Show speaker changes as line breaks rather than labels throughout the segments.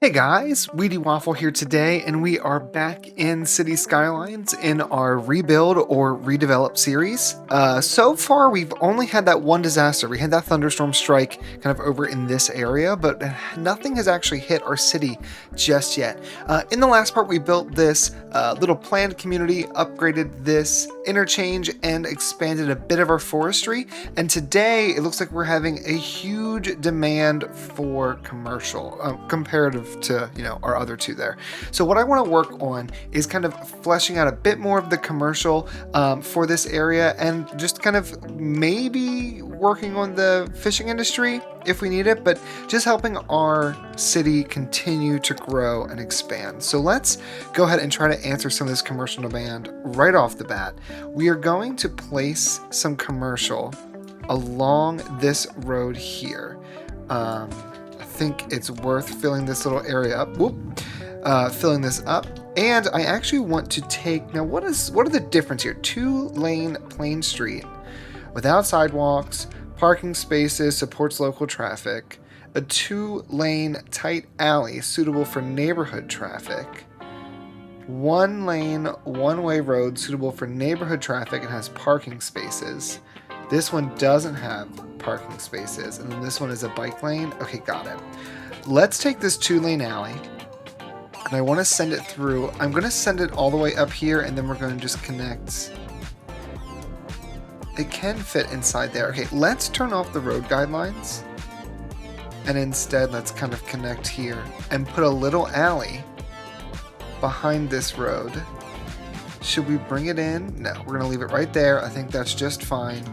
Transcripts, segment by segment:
Hey guys, Wheatywaffle here today, and we are back in City Skylines in our Rebuild or Redevelop series. So far, we've only had that one disaster. We had that thunderstorm strike kind of over in this area, but nothing has actually hit our city just yet. In the last part, we built this little planned community, upgraded this interchange, and expanded a bit of our forestry. And today, it looks like we're having a huge demand for commercial, comparative to our other two there. So what I want to work on is kind of fleshing out a bit more of the commercial for this area, and just kind of maybe working on the fishing industry if we need it, but just helping our city continue to grow and expand. So let's go ahead and try to answer some of this commercial demand right off the bat. We are going to place some commercial along this road here. I think it's worth filling this little area up. Filling this up. And I actually want to take, now what are the difference here? 2-lane plain street without sidewalks, parking spaces, supports local traffic, a 2-lane tight alley suitable for neighborhood traffic, 1-lane, one-way road suitable for neighborhood traffic and has parking spaces. This one doesn't have parking spaces, and then this one is a bike lane. Okay, got it. Let's take this 2-lane alley, and I want to send it through. I'm going to send it all the way up here, and then we're going to just connect. It can fit inside there. Okay, let's turn off the road guidelines, and instead let's kind of connect here and put a little alley behind this road. Should we bring it in? No, we're going to leave it right there. I think that's just fine.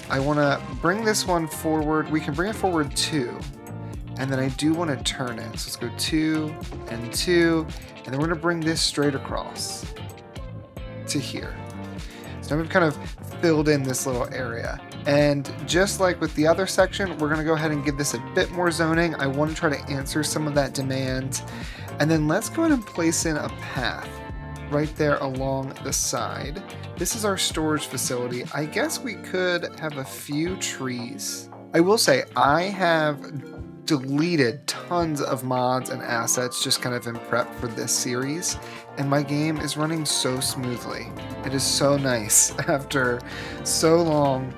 I want to bring this one forward. We can bring it forward 2. And then I do want to turn it. So let's go 2 and 2. And then we're going to bring this straight across to here. So now we've kind of filled in this little area. And just like with the other section, we're going to go ahead and give this a bit more zoning. I want to try to answer some of that demand. And then let's go ahead and place in a path right there along the side. This is our storage facility. I guess we could have a few trees. I will say I have deleted tons of mods and assets just kind of in prep for this series, and my game is running so smoothly. It is so nice after so long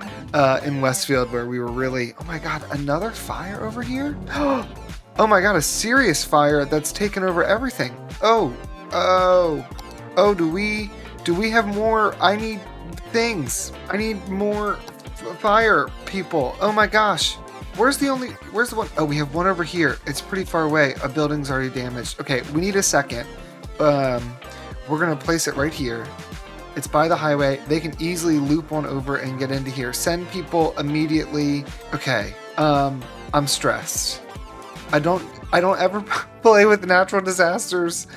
in Westfield where we were really, oh my god, another fire over here? Oh my god, a serious fire that's taken over everything. Oh, do we have more? I need things. I need more fire people. Oh my gosh. Where's the one? Oh, we have one over here. It's pretty far away. A building's already damaged. Okay, we need a second. We're gonna place it right here. It's by the highway. They can easily loop on over and get into here. Send people immediately. Okay. I'm stressed. I don't ever play with natural disasters.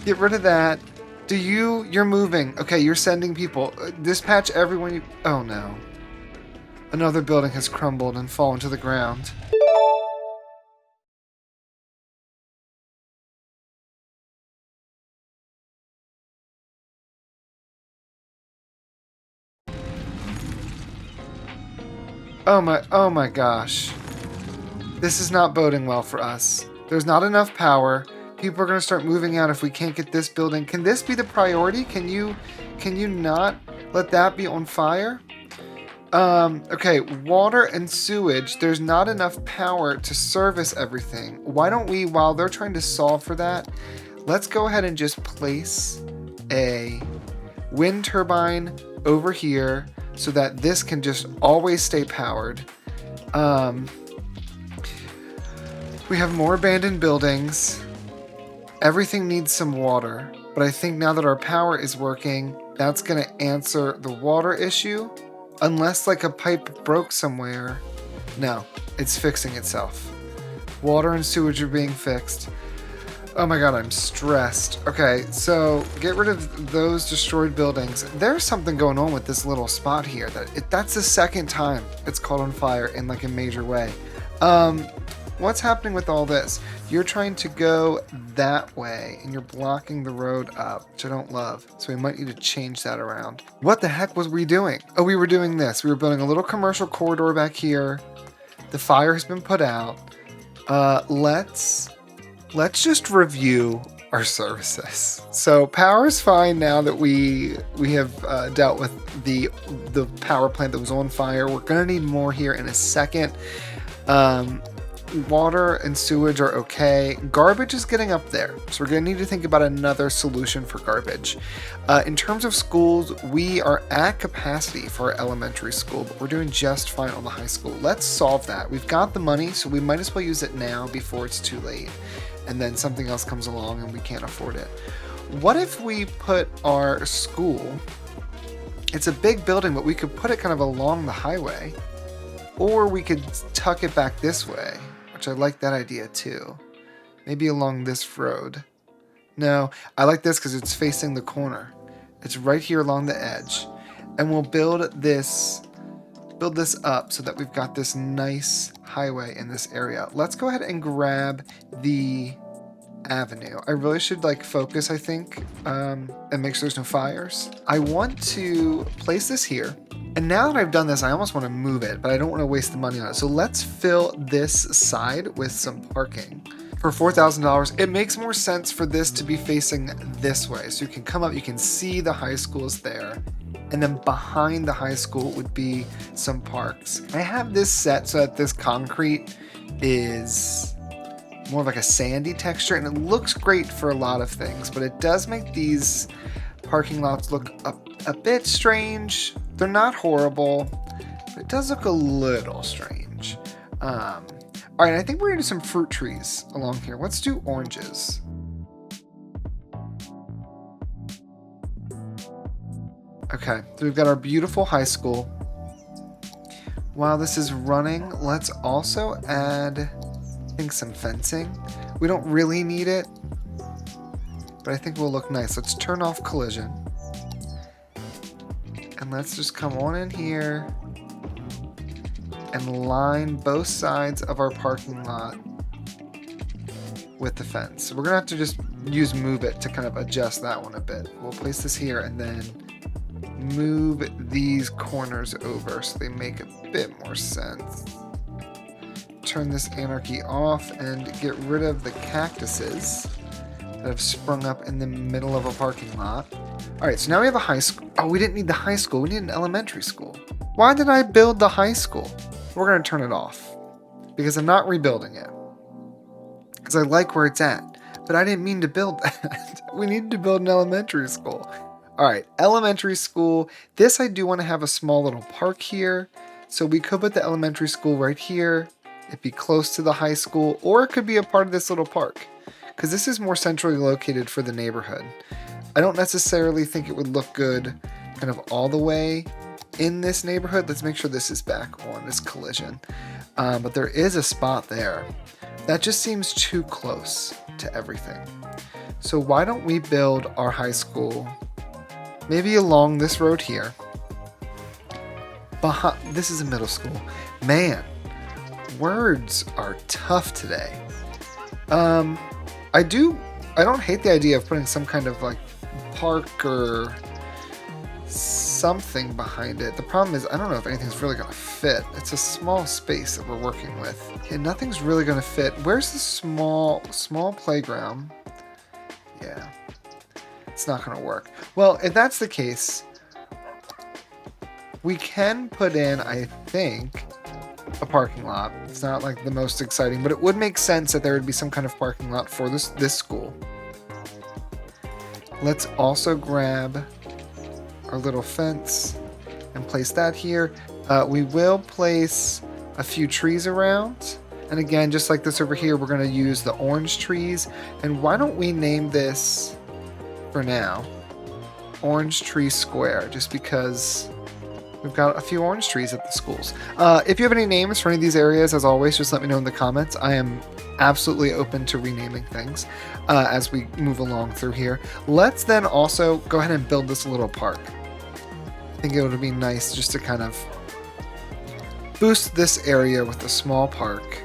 Get rid of that. You're moving. Okay, you're sending people. Dispatch everyone. Oh no. Another building has crumbled and fallen to the ground. Oh my gosh. This is not boding well for us. There's not enough power. People are going to start moving out if we can't get this building. Can this be the priority? Can you not let that be on fire? Okay, water and sewage. There's not enough power to service everything. Why don't we, while they're trying to solve for that, let's go ahead and just place a wind turbine over here so that this can just always stay powered. We have more abandoned buildings. Everything needs some water, but I think now that our power is working, that's going to answer the water issue. Unless like a pipe broke somewhere. No, it's fixing itself. Water and sewage are being fixed. Oh my god, I'm stressed. Okay, so get rid of those destroyed buildings. There's something going on with this little spot here. That's the second time it's caught on fire in like a major way. What's happening with all this? You're trying to go that way, and you're blocking the road up, which I don't love. So we might need to change that around. What the heck was we doing? Oh, we were doing this. We were building a little commercial corridor back here. The fire has been put out. Let's just review our services. So power is fine now that we have dealt with the power plant that was on fire. We're gonna need more here in a second. Water and sewage are okay. Garbage is getting up there, so we're gonna need to think about another solution for garbage. In terms of schools, we are at capacity for our elementary school, but we're doing just fine on the high school. Let's solve that. We've got the money, so we might as well use it now before it's too late, and then something else comes along and we can't afford it. What if we put our school, it's a big building, but we could put it kind of along the highway, or we could tuck it back this way, which I like that idea too. Maybe along this road. No, I like this because it's facing the corner. It's right here along the edge. And we'll build this up so that we've got this nice highway in this area. Let's go ahead and grab the avenue. I really should focus, I think, and make sure there's no fires. I want to place this here. And now that I've done this, I almost want to move it, but I don't want to waste the money on it. So let's fill this side with some parking. For $4,000, it makes more sense for this to be facing this way. So you can come up, you can see the high schools there. And then behind the high school would be some parks. I have this set so that this concrete is more of like a sandy texture, and it looks great for a lot of things, but it does make these parking lots look a bit strange. They're not horrible, but it does look a little strange. All right, I think we're gonna do some fruit trees along here. Let's do oranges. Okay, so we've got our beautiful high school. While this is running, let's also add, I think, some fencing. We don't really need it, but I think it will look nice. Let's turn off collision. And let's just come on in here and line both sides of our parking lot with the fence. So we're gonna have to just use move it to kind of adjust that one a bit. We'll place this here and then move these corners over so they make a bit more sense. Turn this anarchy off and get rid of the cactuses that have sprung up in the middle of a parking lot. All right, so now we have a high school. Oh, we didn't need the high school. We need an elementary school. Why did I build the high school? We're gonna turn it off because I'm not rebuilding it because I like where it's at, but I didn't mean to build that. We needed to build an elementary school. All right, elementary school. This I do want to have a small little park here. So we could put the elementary school right here. It'd be close to the high school, or it could be a part of this little park because this is more centrally located for the neighborhood. I don't necessarily think it would look good kind of all the way in this neighborhood. Let's make sure this is back on this collision. But there is a spot there. That just seems too close to everything. So why don't we build our high school maybe along this road here. This is a middle school. Man, words are tough today. I don't hate the idea of putting some kind of park or something behind it. The problem is I don't know if anything's really gonna fit. It's a small space that we're working with. Yeah, nothing's really gonna fit. Where's the small playground? Yeah, it's not gonna work. Well, if that's the case, we can put in, I think, a parking lot. It's not the most exciting, but it would make sense that there would be some kind of parking lot for this school. Let's also grab our little fence and place that here. We will place a few trees around. And again, just like this over here, we're going to use the orange trees. And why don't we name this, for now, Orange Tree Square, just because we've got a few orange trees at the schools. If you have any names for any of these areas, as always, just let me know in the comments. I am absolutely open to renaming things as we move along through here. Let's then also go ahead and build this little park. I think it would be nice just to kind of boost this area with a small park.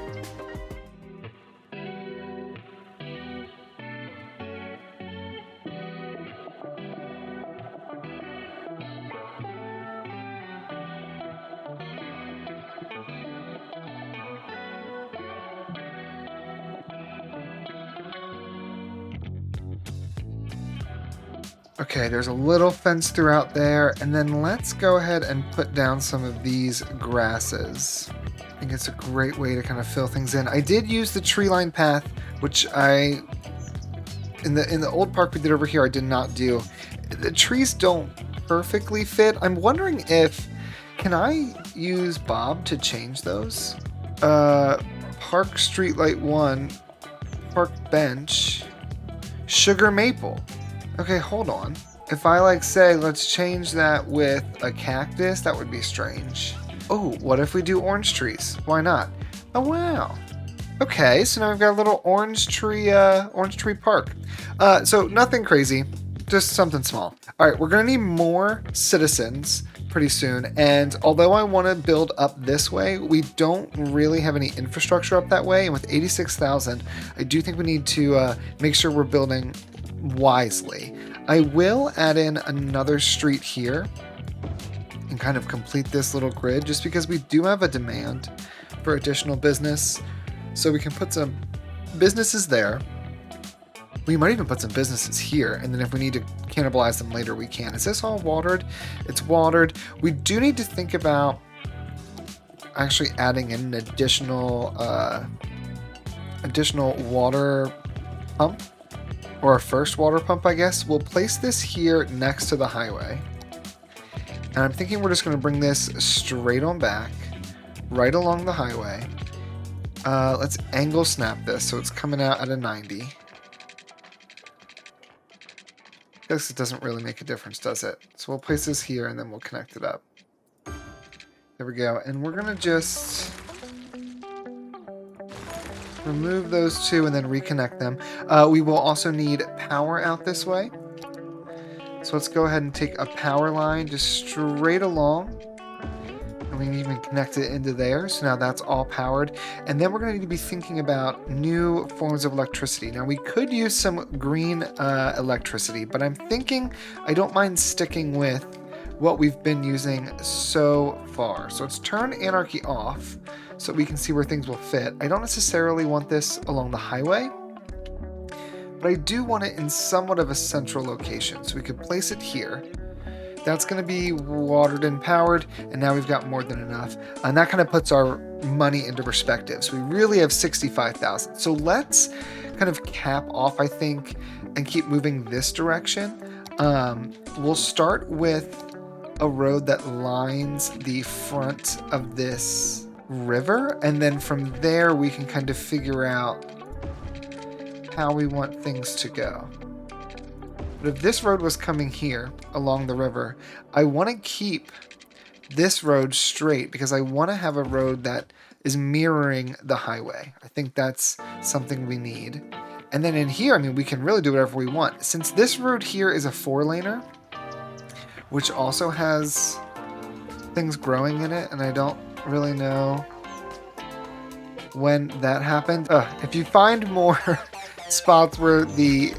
Okay, there's a little fence throughout there, and then let's go ahead and put down some of these grasses. I think it's a great way to kind of fill things in. I did use the tree line path, which in the old park we did over here, I did not do. The trees don't perfectly fit. I'm wondering if, can I use Bob to change those? Park Streetlight 1, Park Bench, Sugar Maple. Okay, hold on. If I like say, let's change that with a cactus, that would be strange. Oh, what if we do orange trees? Why not? Oh, wow. Okay, so now we've got a little orange tree park. So nothing crazy, just something small. All right, we're gonna need more citizens pretty soon. And although I want to build up this way, we don't really have any infrastructure up that way. And with 86,000, I do think we need to make sure we're building wisely. I will add in another street here and kind of complete this little grid just because we do have a demand for additional business. So we can put some businesses there. We might even put some businesses here, and then if we need to cannibalize them later, we can. Is this all watered? It's watered. We do need to think about actually adding in an additional water pump, or a first water pump, I guess. We'll place this here next to the highway. And I'm thinking we're just going to bring this straight on back, right along the highway. Let's angle snap this so it's coming out at a 90. I guess it doesn't really make a difference, does it? So we'll place this here and then we'll connect it up. There we go. And we're going to just remove those two and then reconnect them. We will also need power out this way. So let's go ahead and take a power line just straight along. And we can even connect it into there. So now that's all powered. And then we're going to need to be thinking about new forms of electricity. Now we could use some green electricity, but I'm thinking I don't mind sticking with what we've been using so far. So let's turn Anarchy off so we can see where things will fit. I don't necessarily want this along the highway, but I do want it in somewhat of a central location. So we could place it here. That's going to be watered and powered, and now we've got more than enough. And that kind of puts our money into perspective. So we really have 65,000. So let's kind of cap off, I think, and keep moving this direction. We'll start with a road that lines the front of this river, and then from there we can kind of figure out how we want things to go. But if this road was coming here along the river, I want to keep this road straight because I want to have a road that is mirroring the highway. I think that's something we need. And then in here, I mean, we can really do whatever we want. Since this road here is a 4-laner, which also has things growing in it, and I don't really know when that happened. If you find more spots where the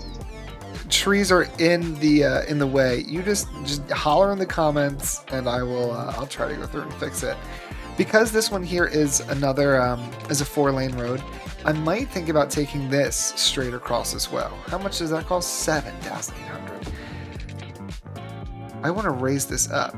trees are in the way, you just holler in the comments and I'll try to go through and fix it. Because this one here is another is a 4-lane road, I might think about taking this straight across as well. How much does that cost? 7,800. I want to raise this up.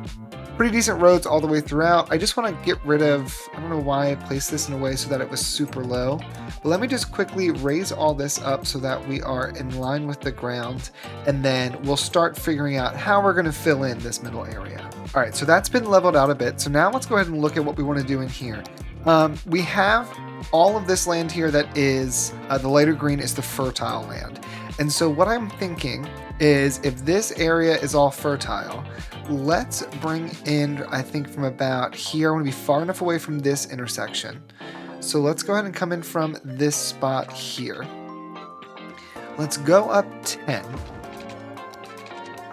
Pretty decent roads all the way throughout. I just want to get rid of, I don't know why I placed this in a way so that it was super low. But let me just quickly raise all this up so that we are in line with the ground. And then we'll start figuring out how we're going to fill in this middle area. All right, so that's been leveled out a bit. So now let's go ahead and look at what we want to do in here. We have all of this land here that is, the lighter green is the fertile land. And so what I'm thinking is if this area is all fertile, let's bring in, I think from about here, I want to be far enough away from this intersection. So let's go ahead and come in from this spot here. Let's go up 10.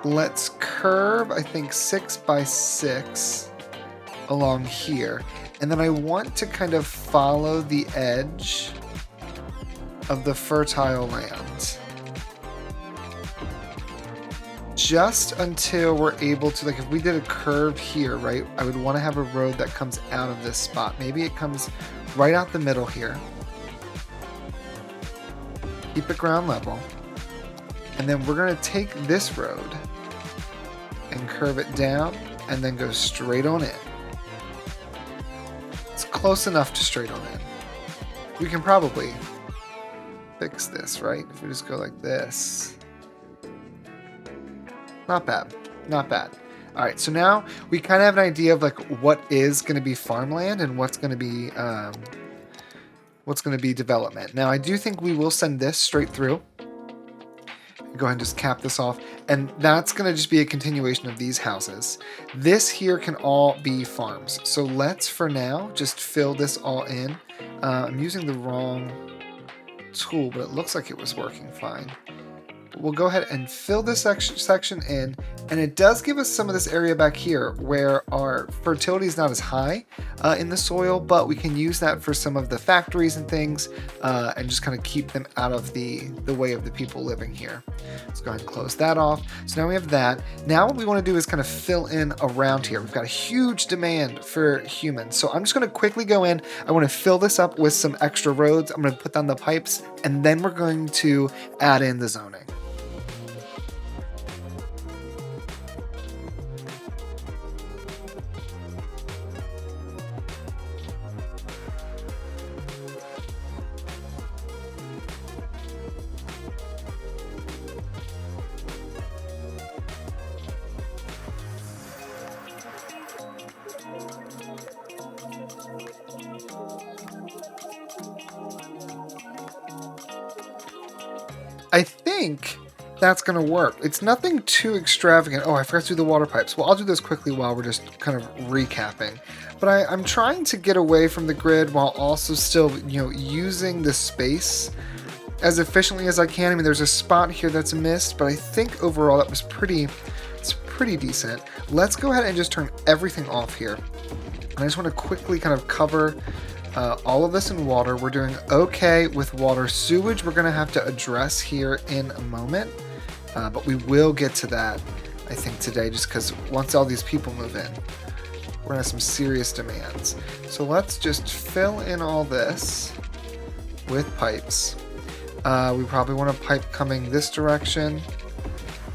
Let's curve, I think 6 by 6 along here. And then I want to kind of follow the edge of the fertile land. Just until we're able to, like if we did a curve here, right, I would want to have a road that comes out of this spot. Maybe it comes right out the middle here. Keep it ground level. And then we're going to take this road and curve it down and then go straight on in. It's close enough to straight on in. We can probably fix this, right? If we just go like this. Not bad. Not bad. All right, so now we kind of have an idea of like what is going to be farmland and what's going to be development. Now, I do think we will send this straight through. Go ahead and just cap this off, and that's going to just be a continuation of these houses. This here can all be farms. So let's, for now, just fill this all in. I'm using the wrong tool, but it looks like it was working fine. We'll go ahead and fill this section in, and it does give us some of this area back here where our fertility is not as high in the soil, but we can use that for some of the factories and things and just kind of keep them out of the way of the people living here. Let's go ahead and close that off. So now we have that. Now what we want to do is kind of fill in around here. We've got a huge demand for humans. So I'm just going to quickly go in. I want to fill this up with some extra roads. I'm going to put down the pipes, and then we're going to add in the zoning. I think that's going to work. It's nothing too extravagant. Oh, I forgot to do the water pipes. Well, I'll do this quickly while we're just kind of recapping. But I'm trying to get away from the grid while also still, using the space as efficiently as I can. I mean, there's a spot here that's missed, but I think overall that was pretty decent. Let's go ahead and just turn everything off here. And I just want to quickly kind of cover all of this in water. We're doing okay with water. Sewage we're going to have to address here in a moment, but we will get to that, I think, today, just because once all these people move in, we're going to have some serious demands. So let's just fill in all this with pipes. We probably want a pipe coming this direction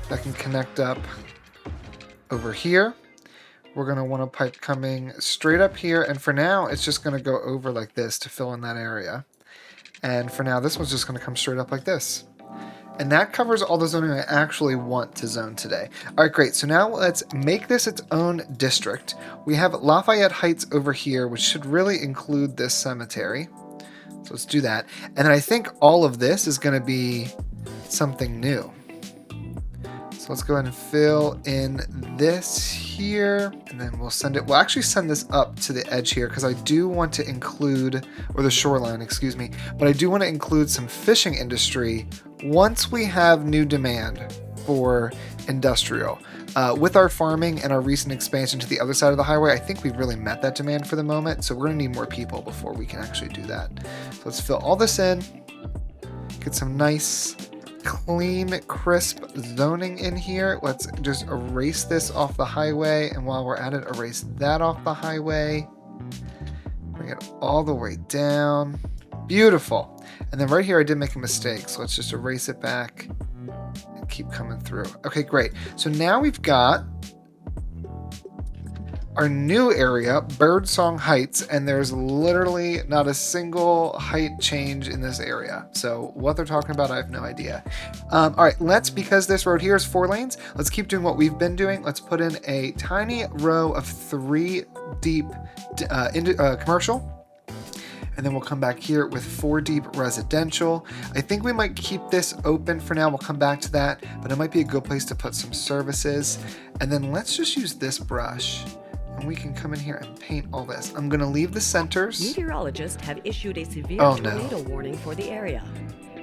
that can connect up over here. We're going to want a pipe coming straight up here, and for now, it's just going to go over like this to fill in that area. And for now, this one's just going to come straight up like this. And that covers all the zoning I actually want to zone today. All right, great. So now let's make this its own district. We have Lafayette Heights over here, which should really include this cemetery. So let's do that. And then I think all of this is going to be something new. So let's go ahead and fill in this here, and then we'll send it. We'll actually send this up to the edge here because I do want to include, or the shoreline, excuse me, but I do want to include some fishing industry once we have new demand for industrial. With our farming and our recent expansion to the other side of the highway, I think we've really met that demand for the moment, so we're going to need more people before we can actually do that. So let's fill all this in, get some nice clean, crisp zoning in here. Let's just erase this off the highway, and while we're at it, erase that off the highway. Bring it all the way down. Beautiful. And then right here I did make a mistake, so let's just erase it back and keep coming through. Okay, great. So now we've got our new area, Birdsong Heights, and there's literally not a single height change in this area. So what they're talking about, I have no idea. All right, because this road here is 4 lanes, let's keep doing what we've been doing. Let's put in a tiny row of 3 deep commercial. And then we'll come back here with 4 deep residential. I think we might keep this open for now. We'll come back to that, but it might be a good place to put some services. And then let's just use this brush, and we can come in here and paint all this. I'm gonna leave the centers.
Meteorologists have issued a severe tornado warning for the area.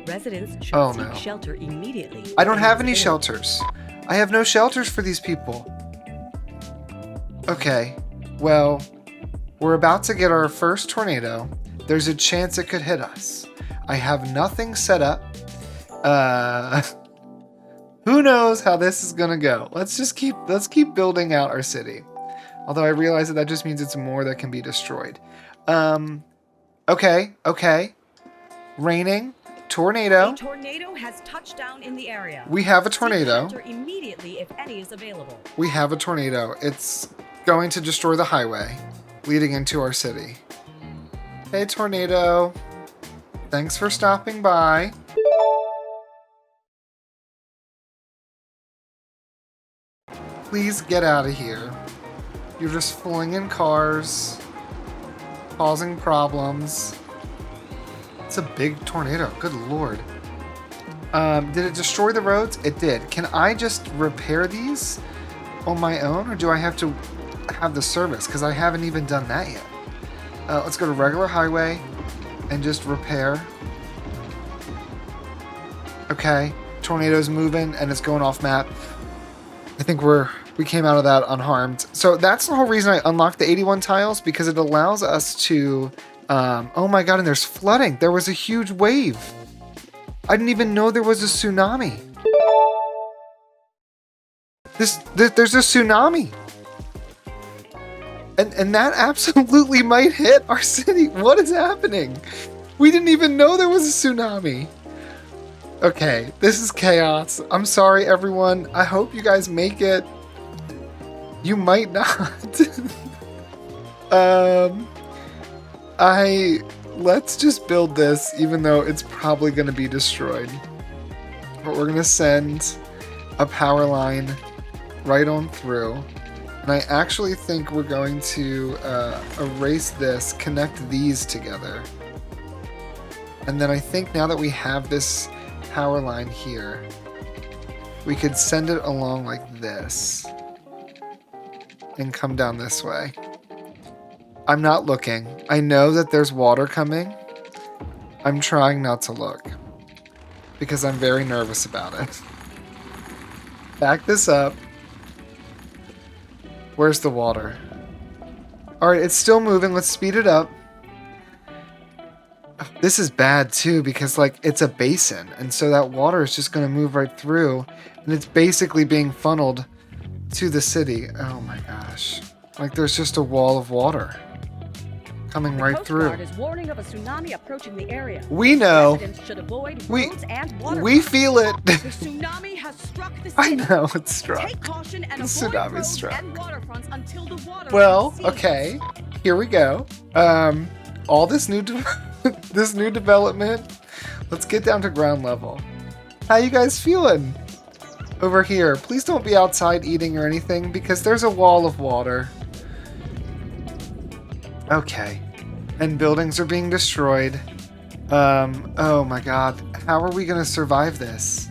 Residents should seek shelter immediately.
I don't have any shelters. I have no shelters for these people. Okay, well, we're about to get our first tornado. There's a chance it could hit us. I have nothing set up. Who knows how this is gonna go? Let's keep building out our city. Although I realize that just means it's more that can be destroyed. Okay. Raining. tornado.
A tornado has touched down in the area.
We have a tornado.
Seek shelter immediately if any is available.
We have a tornado. It's going to destroy the highway leading into our city. Hey, tornado. Thanks for stopping by. Please get out of here. You're just fooling in cars, causing problems. It's a big tornado. Good lord. Did it destroy the roads? It did. Can I just repair these on my own, or do I have to have the service? Because I haven't even done that yet. Let's go to regular highway and just repair. Okay, tornado's moving and it's going off map. I think we came out of that unharmed. So that's the whole reason I unlocked the 81 tiles, because it allows us to, oh my god, and there's flooding. There was a huge wave. I didn't even know there was a tsunami. There's a tsunami. And that absolutely might hit our city. What is happening? We didn't even know there was a tsunami. Okay, this is chaos. I'm sorry, everyone. I hope you guys make it. You might not. Let's just build this, even though it's probably going to be destroyed. But we're going to send a power line right on through. And I actually think we're going to erase this, connect these together. And then I think now that we have this power line here, we could send it along like this and come down this way. I'm not looking. I know that there's water coming. I'm trying not to look because I'm very nervous about it. Back this up. Where's the water? Alright, it's still moving. Let's speed it up. This is bad too because like it's a basin, and so that water is just going to move right through, and it's basically being funneled to the city. Oh my gosh. Like there's just a wall of water coming right through.
Is warning of a tsunami approaching the area.
We know.
Residents should avoid roads and
we feel it.
The tsunami has struck the city.
I know it's struck.
Take caution and
The
avoid
tsunami's
roads
struck.
and waterfronts until the water
Well,
recedes.
okay. Here we go. All this new this new development. Let's get down to ground level. How you guys feeling over here? Please don't be outside eating or anything because there's a wall of water. Okay. And buildings are being destroyed. Oh my god. How are we gonna survive this?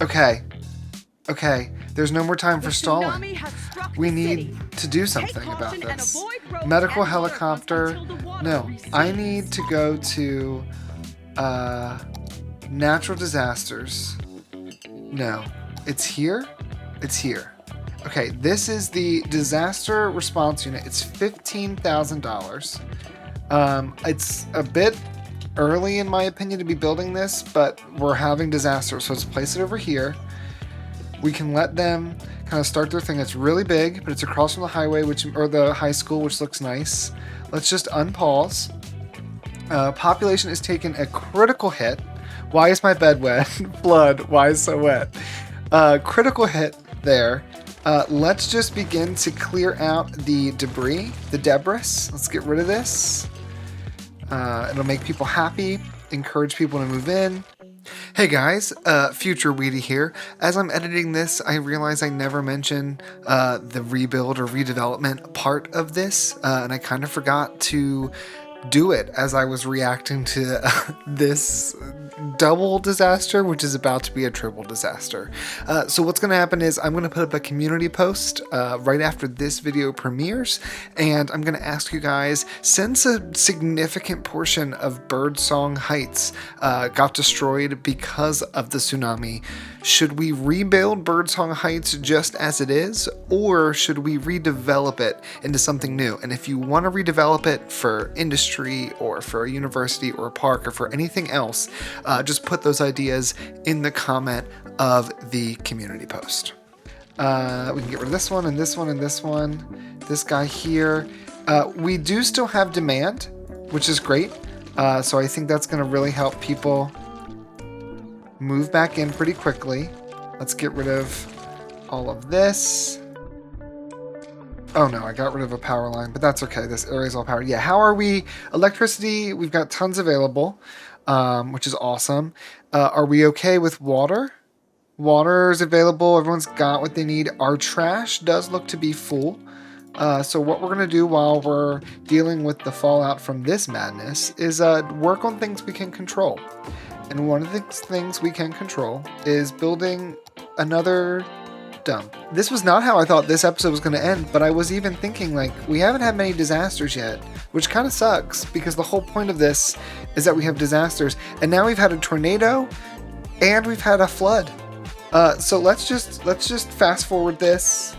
Okay. Okay. There's no more time for stalling. We need to do something about this. Medical helicopter. No, I need to go to natural disasters. No, it's here. It's here. Okay, this is the disaster response unit. It's $15,000. It's a bit early in my opinion to be building this, but we're having disasters, so let's place it over here. We can let them kind of start their thing. It's really big, but it's across from the highway, or the high school, which looks nice. Let's just unpause. Population is taking a critical hit. Why is my bed wet? Blood. Why is it so wet? Critical hit there. Let's just begin to clear out the debris, the debris. Let's get rid of this. It'll make people happy, encourage people to move in. Hey guys, future Wheaty here. As I'm editing this, I realize I never mentioned the rebuild or redevelopment part of this, and I kind of forgot to do it as I was reacting to this double disaster, which is about to be a triple disaster. So what's going to happen is I'm going to put up a community post right after this video premieres, and I'm going to ask you guys, since a significant portion of Birdsong Heights got destroyed because of the tsunami, should we rebuild Birdsong Heights just as it is, or should we redevelop it into something new? And if you want to redevelop it for industry or for a university or a park or for anything else, just put those ideas in the comment of the community post. We can get rid of this one and this one and this one. This guy here. We do still have demand, which is great. So I think that's going to really help people move back in pretty quickly. Let's get rid of all of this. Oh no, I got rid of a power line, but that's okay. This area is all powered. Yeah, how are we? Electricity, we've got tons available, which is awesome. Are we okay with water? Water is available. Everyone's got what they need. Our trash does look to be full. So what we're going to do while we're dealing with the fallout from this madness is work on things we can control. And one of the things we can control is building another dump. This was not how I thought this episode was going to end, but I was even thinking, like, we haven't had many disasters yet, which kind of sucks because the whole point of this is that we have disasters. And now we've had a tornado and we've had a flood. So let's just fast forward this.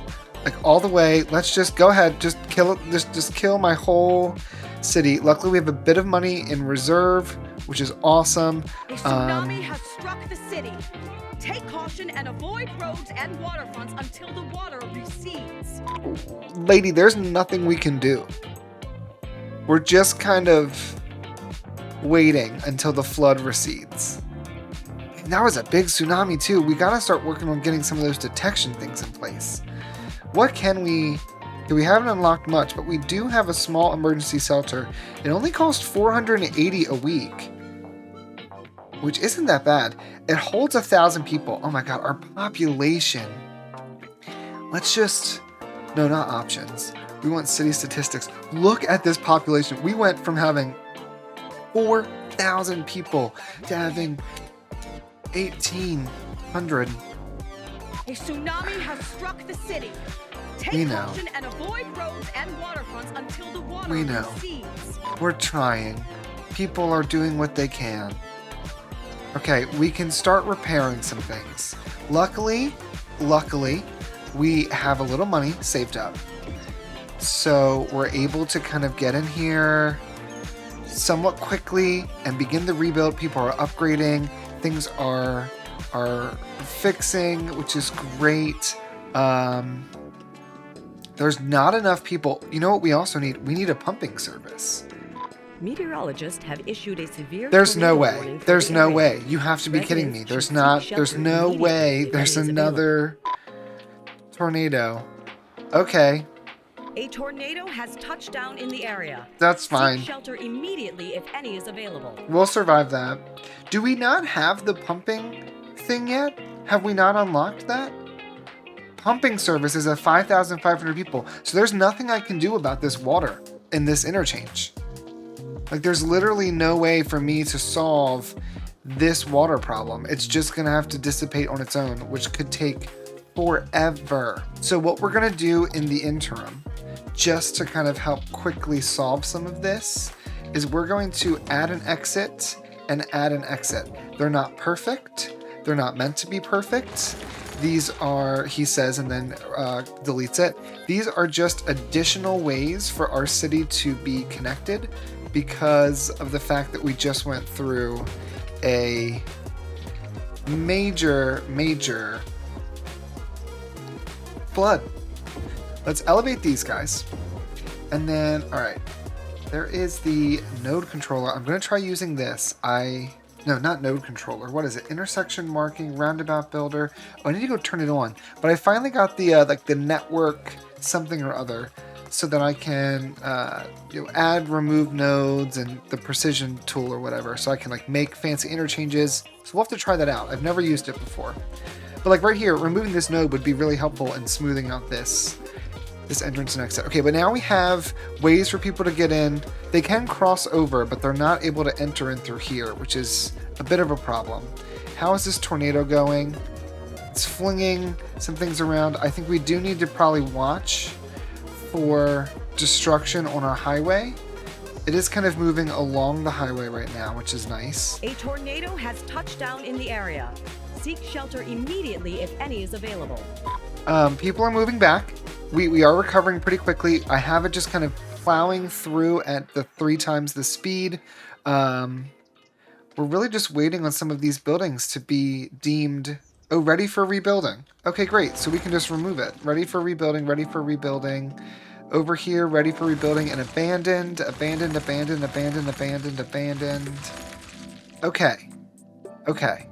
Like all the way. Let's just go ahead. Just kill it. Just kill my whole city. Luckily, we have a bit of money in reserve, which is awesome.
A tsunami has struck the city. Take caution and avoid roads and waterfronts until the water recedes.
Lady, there's nothing we can do. We're just kind of waiting until the flood recedes. And that was a big tsunami too. We gotta start working on getting some of those detection things in place. What can we... We haven't unlocked much, but we do have a small emergency shelter. It only costs $480 a week, which isn't that bad. It holds 1,000 people. Oh my god, our population. Let's just... No, not options. We want city statistics. Look at this population. We went from having 4,000 people to having 1,800.
A tsunami has struck the city.
We
Take
know.
caution and avoid roads and waterfronts until the water
We know.
recedes.
We're trying. People are doing what they can. Okay, we can start repairing some things. Luckily, we have a little money saved up. So we're able to kind of get in here somewhat quickly and begin the rebuild. People are upgrading. Things are fixing, which is great. There's not enough people. You know what we also need? We need a pumping service.
Meteorologists have issued a severe
There's no
tornado
way.
warning for
There's
the
no
area.
way. You have to be kidding me. There's
Residents
not. There's
should seek
no
shelter
way.
immediately
There's
if any is
another tornado. Okay,
A tornado has touched down in the area.
that's fine.
Seek shelter immediately if any is available.
We'll survive that. Do we not have the pumping thing yet? Have we not unlocked that? Pumping service is at 5,500 people. So there's nothing I can do about this water in this interchange. Like there's literally no way for me to solve this water problem. It's just gonna have to dissipate on its own, which could take forever. So what we're gonna do in the interim, just to kind of help quickly solve some of this, is we're going to add an exit and add an exit. They're not perfect. They're not meant to be perfect. These are, he says, and then deletes it. These are just additional ways for our city to be connected because of the fact that we just went through a major flood. Let's elevate these guys. And then, all right, there is the node controller. I'm going to try using this. No, not node controller. What is it? Intersection marking, roundabout builder. Oh, I need to go turn it on. But I finally got the like the network something or other, so that I can add, remove nodes and the precision tool or whatever, so I can like make fancy interchanges. So we'll have to try that out. I've never used it before. But like right here, removing this node would be really helpful in smoothing out this entrance and exit. Okay, but now we have ways for people to get in. They can cross over, but they're not able to enter in through here, which is a bit of a problem. How is this tornado going? It's flinging some things around. I think we do need to probably watch for destruction on our highway. It is kind of moving along the highway right now, which is nice.
A tornado has touched down in the area. Seek shelter immediately if any is available.
People are moving back. We are recovering pretty quickly. I have it just kind of plowing through at the 3 times the speed. We're really just waiting on some of these buildings to be deemed, oh, ready for rebuilding. Okay, great. So we can just remove it. Ready for rebuilding, ready for rebuilding. Over here, ready for rebuilding and abandoned. Abandoned, abandoned, abandoned, abandoned, abandoned. Okay. Okay.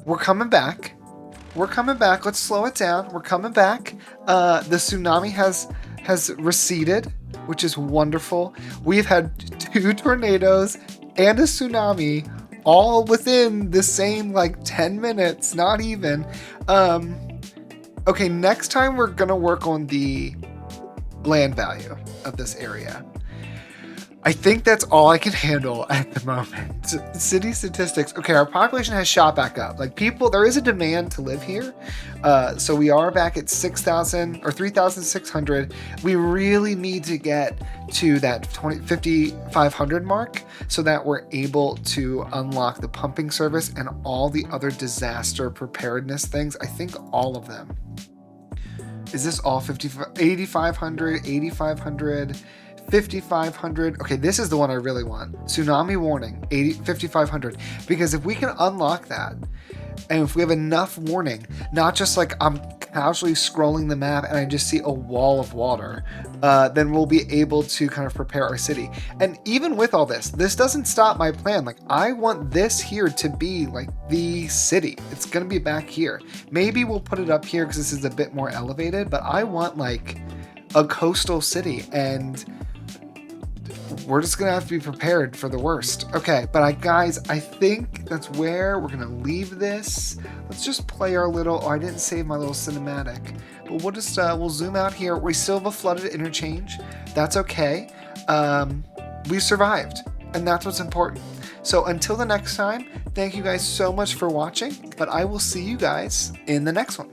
We're coming back. We're coming back. Let's slow it down. We're coming back. The tsunami has receded, which is wonderful. We've had 2 tornadoes and a tsunami all within the same like 10 minutes, not even. Okay, next time we're gonna work on the land value of this area. I think that's all I can handle at the moment. City statistics. Okay, our population has shot back up. Like people, there is a demand to live here. So we are back at 6,000 or 3,600. We really need to get to that 5,500 mark so that we're able to unlock the pumping service and all the other disaster preparedness things. I think all of them. Is this all 8,500, 8,500? 5,500. Okay, this is the one I really want. Tsunami warning, 5,500. Because if we can unlock that, and if we have enough warning, not just like I'm casually scrolling the map and I just see a wall of water, then we'll be able to kind of prepare our city. And even with all this doesn't stop my plan. Like I want this here to be like the city. It's gonna be back here. Maybe we'll put it up here because this is a bit more elevated, but I want like a coastal city, and we're just gonna have to be prepared for the worst. Okay, but guys, I think that's where we're gonna leave this. Let's just play our little, I didn't save my little cinematic, but we'll just, we'll zoom out here. We still have a flooded interchange. That's okay. We survived, and that's what's important. So until the next time, thank you guys so much for watching, but I will see you guys in the next one.